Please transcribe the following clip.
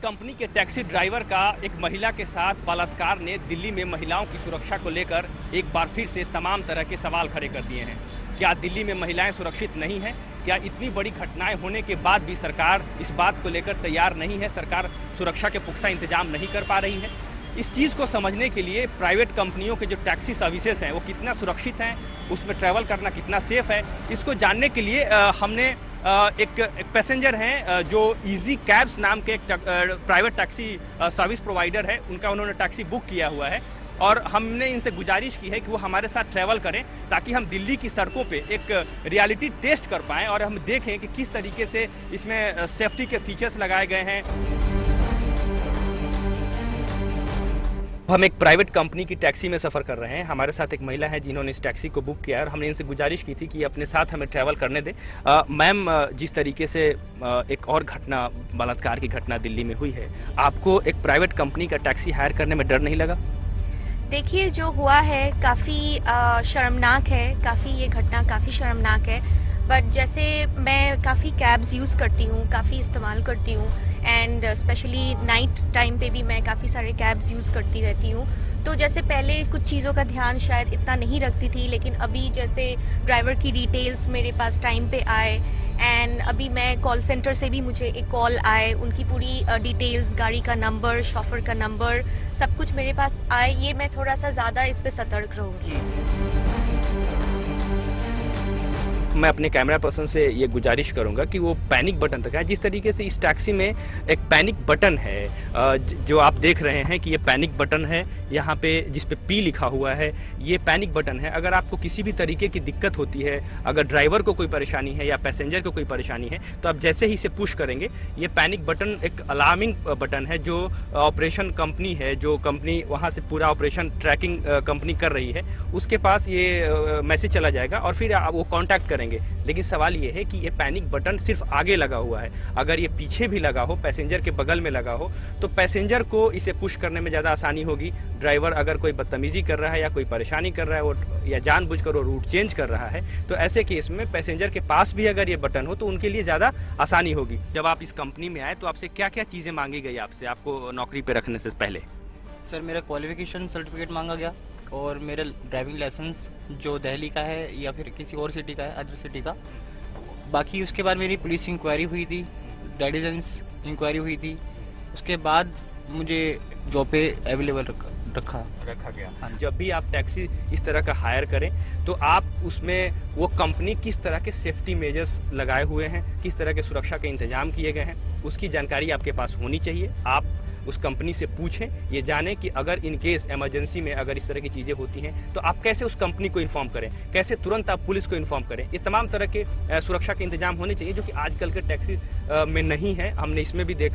Company के taxi driver का एक महिला के साथ बलात्कार ने दिल्ली में महिलाओं की सुरक्षा को लेकर एक बार फिर से तमाम तरह के सवाल खड़े कर दिए हैं। क्या दिल्ली में महिलाएं सुरक्षित नहीं हैं? क्या इतनी बड़ी घटनाएं होने के बाद भी सरकार इस बात को लेकर तैयार नहीं है? सरकार सुरक्षा के पुख्ता इंतजाम नहीं कर पा रही है? इस चीज़ को समझने के लिए प्राइवेट कंपनियों के जो टैक्सी सर्विसेज हैं वो कितना सुरक्षित हैं, उसमें ट्रैवल करना कितना सेफ है, इसको जानने के लिए हमने एक पैसेंजर हैं जो इजी कैब्स नाम के एक प्राइवेट टैक्सी सर्विस प्रोवाइडर है, उन्होंने टैक्सी बुक किया हुआ है और हमने इनसे गुजारिश की है कि वो हमारे साथ ट्रैवल करें ताकि हम दिल्ली की सड़कों पे एक रियलिटी टेस्ट कर पाएं और हम देखें कि किस तरीके से इसमें सेफ्टी के फीचर्स लगाए गए हैं। हम एक प्राइवेट कंपनी की टैक्सी में सफ़र कर रहे हैं। हमारे साथ एक महिला है जिन्होंने इस टैक्सी को बुक किया है और हमने इनसे गुजारिश की थी कि अपने साथ हमें ट्रैवल करने दें। मैम, जिस तरीके से एक और घटना, बलात्कार की घटना दिल्ली में हुई है, आपको एक प्राइवेट कंपनी का टैक्सी हायर करने में डर नहीं लगा? देखिए, जो हुआ है काफ़ी शर्मनाक है, ये घटना काफ़ी शर्मनाक है। बट जैसे मैं काफ़ी कैब्स यूज़ करती हूँ, काफ़ी इस्तेमाल करती हूँ एंड स्पेशली नाइट टाइम पे भी मैं काफ़ी सारे कैब्स यूज़ करती रहती हूँ। तो जैसे पहले कुछ चीज़ों का ध्यान शायद इतना नहीं रखती थी, लेकिन अभी जैसे ड्राइवर की डिटेल्स मेरे पास टाइम पे आए एंड अभी मैं कॉल सेंटर से भी मुझे एक कॉल आए, उनकी पूरी डिटेल्स, गाड़ी का नंबर, शॉफर का नंबर, सब कुछ मेरे पास आए, ये मैं थोड़ा सा ज़्यादा इस पर सतर्क रहूँगी। मैं अपने कैमरा पर्सन से ये गुजारिश करूंगा कि वो पैनिक बटन तक है। जिस तरीके से इस टैक्सी में एक पैनिक बटन है, जो आप देख रहे हैं कि ये पैनिक बटन है, यहाँ पे जिस पे पी लिखा हुआ है, ये पैनिक बटन है। अगर आपको किसी भी तरीके की दिक्कत होती है, अगर ड्राइवर को कोई परेशानी है या पैसेंजर को कोई परेशानी है, तो आप जैसे ही इसे पुश करेंगे, ये पैनिक बटन एक अलार्मिंग बटन है। जो ऑपरेशन कंपनी है, जो कंपनी वहाँ से पूरा ऑपरेशन ट्रैकिंग कंपनी कर रही है, उसके पास ये मैसेज चला जाएगा और फिर वो कॉन्टैक्ट करेंगे। लेकिन सवाल ये है कि ये पैनिक बटन सिर्फ आगे लगा हुआ है। अगर ये पीछे भी लगा हो, पैसेंजर के बगल में लगा हो, तो पैसेंजर को इसे पुश करने में ज़्यादा आसानी होगी। ड्राइवर अगर कोई बदतमीजी कर रहा है या कोई परेशानी कर रहा है, वो या जानबूझकर वो रूट चेंज कर रहा है, तो ऐसे केस में पैसेंजर के पास भी अगर ये बटन हो तो उनके लिए ज़्यादा आसानी होगी। जब आप इस कंपनी में आए तो आपसे क्या क्या चीज़ें मांगी गई आपको नौकरी पर रखने से पहले? सर, मेरा क्वालिफिकेशन सर्टिफिकेट मांगा गया और मेरा ड्राइविंग लाइसेंस जो दिल्ली का है या फिर किसी और सिटी का है, अदर सिटी का। बाकी उसके बाद मेरी पुलिस इंक्वायरी हुई थी, डाइलिजेंस इंक्वायरी हुई थी। उसके बाद मुझे जॉब पे अवेलेबल रखा गया। हाँ। जब भी आप टैक्सी इस तरह का हायर करें तो आप उसमें वो कंपनी किस तरह के सेफ्टी मेजर्स लगाए हुए हैं, किस तरह के सुरक्षा के इंतजाम किए गए हैं, उसकी जानकारी आपके पास होनी चाहिए। आप उस कंपनी से पूछें, ये जानें कि अगर इन केस इमरजेंसी में अगर इस तरह की चीज़ें होती हैं तो आप कैसे उस कंपनी को इन्फॉर्म करें, कैसे तुरंत आप पुलिस को इन्फॉर्म करें। ये तमाम तरह के सुरक्षा के इंतजाम होने चाहिए जो कि आजकल के टैक्सी में नहीं है। हमने इसमें भी देखा।